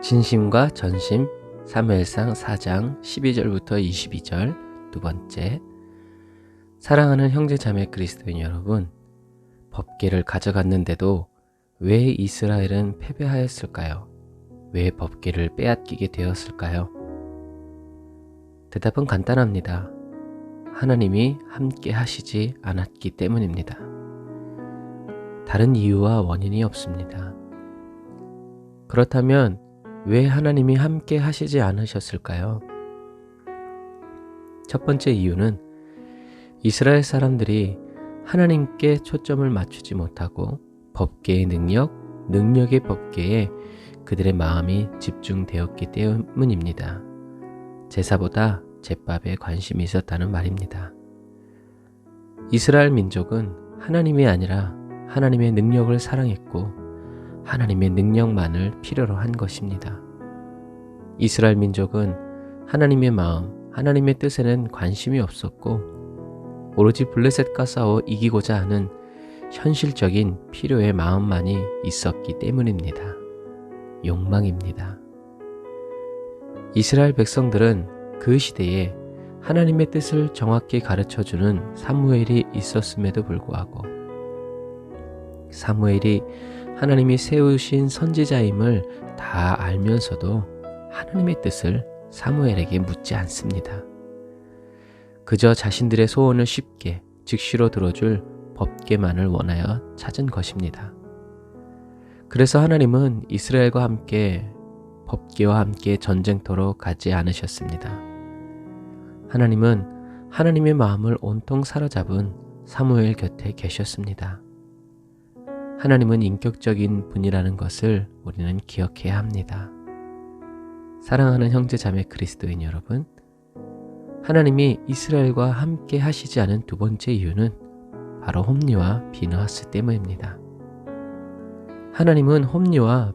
진심과 전심 사무엘상 4장 12절부터 22절. 두 번째, 사랑하는 형제자매 그리스도인 여러분, 법궤를 가져갔는데도 왜 이스라엘은 패배하였을까요? 왜 법궤를 빼앗기게 되었을까요? 대답은 간단합니다. 하나님이 함께 하시지 않았기 때문입니다. 다른 이유와 원인이 없습니다. 그렇다면 왜 하나님이 함께 하시지 않으셨을까요? 첫 번째 이유는 이스라엘 사람들이 하나님께 초점을 맞추지 못하고 법궤의 능력의 법궤에 그들의 마음이 집중되었기 때문입니다. 제사보다 제밥에 관심이 있었다는 말입니다. 이스라엘 민족은 하나님이 아니라 하나님의 능력을 사랑했고 하나님의 능력만을 필요로 한 것입니다. 이스라엘 민족은 하나님의 마음, 하나님의 뜻에는 관심이 없었고 오로지 블레셋과 싸워 이기고자 하는 현실적인 필요의 마음만이 있었기 때문입니다. 욕망입니다. 이스라엘 백성들은 그 시대에 하나님의 뜻을 정확히 가르쳐주는 사무엘이 있었음에도 불구하고 사무엘이 하나님이 세우신 선지자임을 다 알면서도 하나님의 뜻을 사무엘에게 묻지 않습니다. 그저 자신들의 소원을 쉽게 즉시로 들어줄 법궤만을 원하여 찾은 것입니다. 그래서 하나님은 이스라엘과 함께 법궤와 함께 전쟁터로 가지 않으셨습니다. 하나님은 하나님의 마음을 온통 사로잡은 사무엘 곁에 계셨습니다. 하나님은 인격적인 분이라는 것을 우리는 기억해야 합니다. 사랑하는 형제자매 그리스도인 여러분, 하나님이 이스라엘과 함께 하시지 않은 두 번째 이유는 바로 홈리와 비느하스 때문입니다. 하나님은 홈리와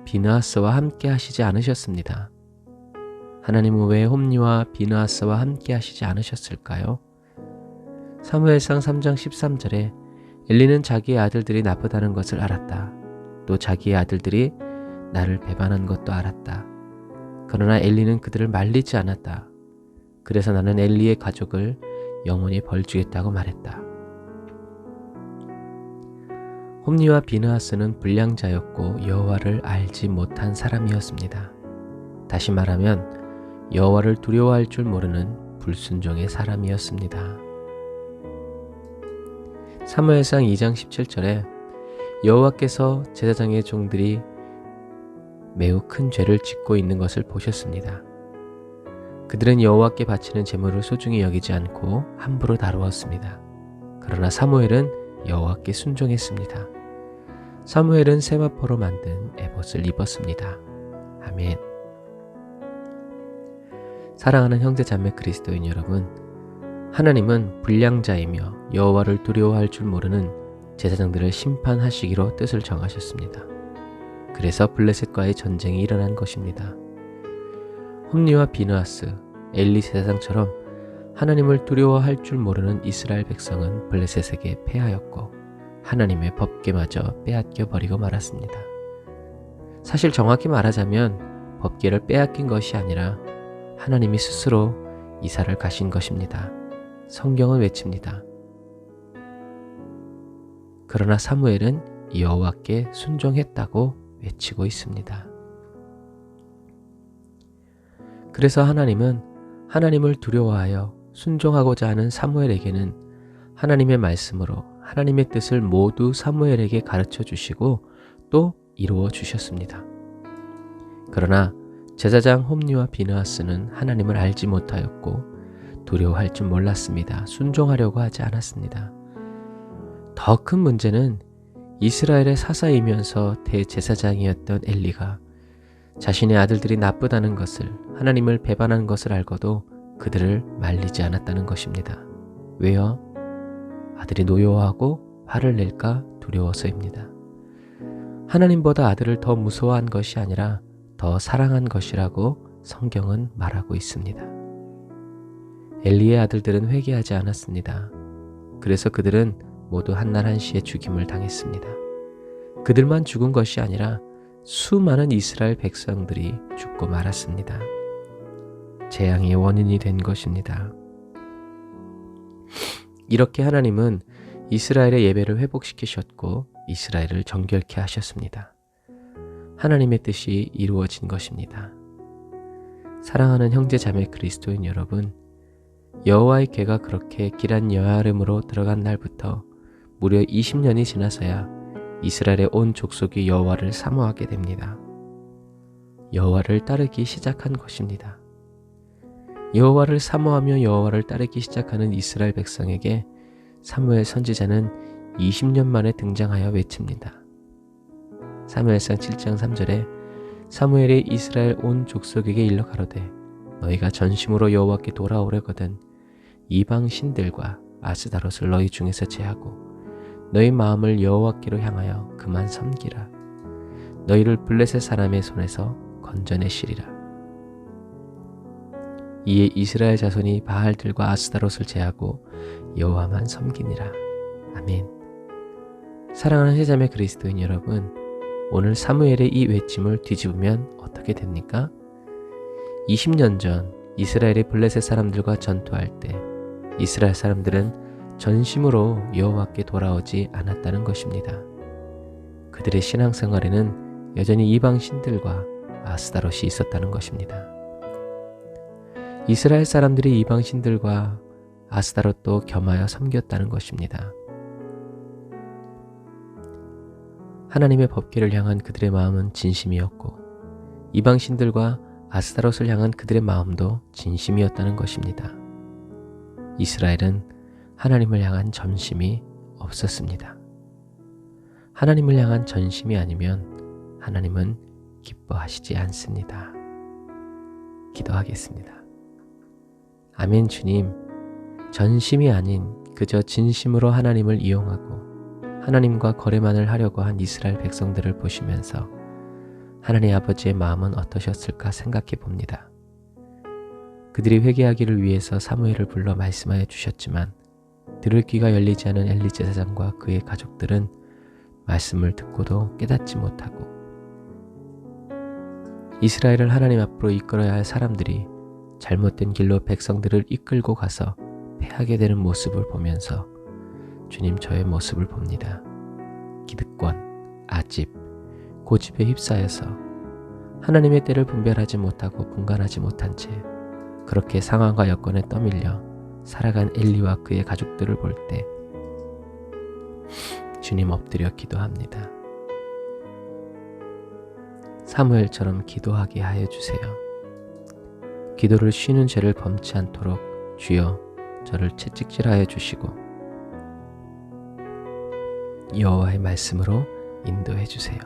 비느하스와 함께 하시지 않으셨습니다. 하나님은 왜 홈리와 비느하스와 함께 하시지 않으셨을까요? 사무엘상 3장 13절에 엘리는 자기의 아들들이 나쁘다는 것을 알았다. 또 자기의 아들들이 나를 배반한 것도 알았다. 그러나 엘리는 그들을 말리지 않았다. 그래서 나는 엘리의 가족을 영원히 벌주겠다고 말했다. 홈리와 비느하스는 불량자였고 여호와를 알지 못한 사람이었습니다. 다시 말하면 여호와를 두려워할 줄 모르는 불순종의 사람이었습니다. 사무엘상 2장 17절에 여호와께서 제사장의 종들이 매우 큰 죄를 짓고 있는 것을 보셨습니다. 그들은 여호와께 바치는 제물을 소중히 여기지 않고 함부로 다루었습니다. 그러나 사무엘은 여호와께 순종했습니다. 사무엘은 세마포로 만든 에봇을 입었습니다. 아멘. 사랑하는 형제자매 그리스도인 여러분, 하나님은 불량자이며 여호와를 두려워할 줄 모르는 제사장들을 심판하시기로 뜻을 정하셨습니다. 그래서 블레셋과의 전쟁이 일어난 것입니다. 홈리와 비느하스, 엘리 제사장처럼 하나님을 두려워할 줄 모르는 이스라엘 백성은 블레셋에게 패하였고 하나님의 법궤마저 빼앗겨 버리고 말았습니다. 사실 정확히 말하자면 법궤를 빼앗긴 것이 아니라 하나님이 스스로 이사를 가신 것입니다. 성경은 외칩니다. 그러나 사무엘은 여호와께 순종했다고 외치고 있습니다. 그래서 하나님은 하나님을 두려워하여 순종하고자 하는 사무엘에게는 하나님의 말씀으로 하나님의 뜻을 모두 사무엘에게 가르쳐 주시고 또 이루어 주셨습니다. 그러나 제사장 홈리와 비느하스는 하나님을 알지 못하였고 두려워할 줄 몰랐습니다. 순종하려고 하지 않았습니다. 더 큰 문제는 이스라엘의 사사이면서 대제사장이었던 엘리가 자신의 아들들이 나쁘다는 것을, 하나님을 배반한 것을 알고도 그들을 말리지 않았다는 것입니다. 왜요? 아들이 노여워하고 화를 낼까 두려워서입니다. 하나님보다 아들을 더 무서워한 것이 아니라 더 사랑한 것이라고 성경은 말하고 있습니다. 엘리의 아들들은 회개하지 않았습니다. 그래서 그들은 모두 한날 한시에 죽임을 당했습니다. 그들만 죽은 것이 아니라 수많은 이스라엘 백성들이 죽고 말았습니다. 재앙의 원인이 된 것입니다. 이렇게 하나님은 이스라엘의 예배를 회복시키셨고 이스라엘을 정결케 하셨습니다. 하나님의 뜻이 이루어진 것입니다. 사랑하는 형제 자매 그리스도인 여러분, 여호와의 궤가 그렇게 길한 여아름으로 들어간 날부터 무려 20년이 지나서야 이스라엘의 온 족속이 여호와를 사모하게 됩니다. 여호와를 따르기 시작한 것입니다. 여호와를 사모하며 여호와를 따르기 시작하는 이스라엘 백성에게 사무엘 선지자는 20년 만에 등장하여 외칩니다. 사무엘상 7장 3절에 사무엘이 이스라엘 온 족속에게 일러 가로되 너희가 전심으로 여호와께 돌아오려거든 이방 신들과 아스다롯을 너희 중에서 제하고 너희 마음을 여호와께로 향하여 그만 섬기라. 너희를 블레셋 사람의 손에서 건져내시리라. 이에 이스라엘 자손이 바알들과 아스다롯을 제하고 여호와만 섬기니라. 아멘. 사랑하는 형제자매 그리스도인 여러분, 오늘 사무엘의 이 외침을 뒤집으면 어떻게 됩니까? 20년 전 이스라엘이 블레셋 사람들과 전투할 때 이스라엘 사람들은 전심으로 여호와께 돌아오지 않았다는 것입니다. 그들의 신앙생활에는 여전히 이방 신들과 아스다롯이 있었다는 것입니다. 이스라엘 사람들이 이방 신들과 아스다롯도 겸하여 섬겼다는 것입니다. 하나님의 법궤를 향한 그들의 마음은 진심이었고 이방 신들과 아스다롯을 향한 그들의 마음도 진심이었다는 것입니다. 이스라엘은 하나님을 향한 전심이 없었습니다. 하나님을 향한 전심이 아니면 하나님은 기뻐하시지 않습니다. 기도하겠습니다. 아멘. 주님, 전심이 아닌 그저 진심으로 하나님을 이용하고 하나님과 거래만을 하려고 한 이스라엘 백성들을 보시면서 하나님 아버지의 마음은 어떠셨을까 생각해 봅니다. 그들이 회개하기를 위해서 사무엘을 불러 말씀하여 주셨지만 들을 귀가 열리지 않은 엘리 제사장과 그의 가족들은 말씀을 듣고도 깨닫지 못하고 이스라엘을 하나님 앞으로 이끌어야 할 사람들이 잘못된 길로 백성들을 이끌고 가서 패하게 되는 모습을 보면서 주님, 저의 모습을 봅니다. 기득권, 아집, 고집에 휩싸여서 하나님의 때를 분별하지 못하고 분간하지 못한 채 그렇게 상황과 여건에 떠밀려 살아간 엘리와 그의 가족들을 볼 때 주님 엎드려 기도합니다. 사무엘처럼 기도하게 하여 주세요. 기도를 쉬는 죄를 범치 않도록 주여 저를 채찍질하여 주시고 여호와의 말씀으로 인도해 주세요.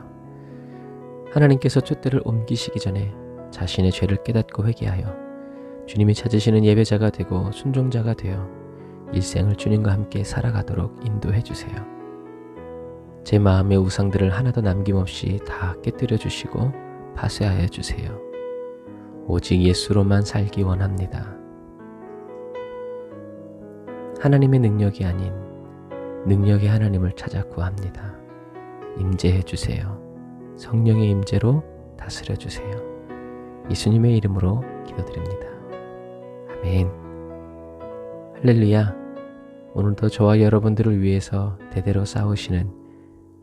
하나님께서 촛대를 옮기시기 전에 자신의 죄를 깨닫고 회개하여 주님이 찾으시는 예배자가 되고 순종자가 되어 일생을 주님과 함께 살아가도록 인도해 주세요. 제 마음의 우상들을 하나도 남김없이 다 깨뜨려 주시고 파쇄하여 주세요. 오직 예수로만 살기 원합니다. 하나님의 능력이 아닌 능력의 하나님을 찾아 구합니다. 임재해 주세요. 성령의 임재로 다스려 주세요. 예수님의 이름으로 기도드립니다. 아멘. 할렐루야. 오늘도 저와 여러분들을 위해서 대대로 싸우시는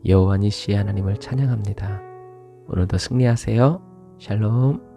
여호와 니시의 하나님을 찬양합니다. 오늘도 승리하세요. 샬롬.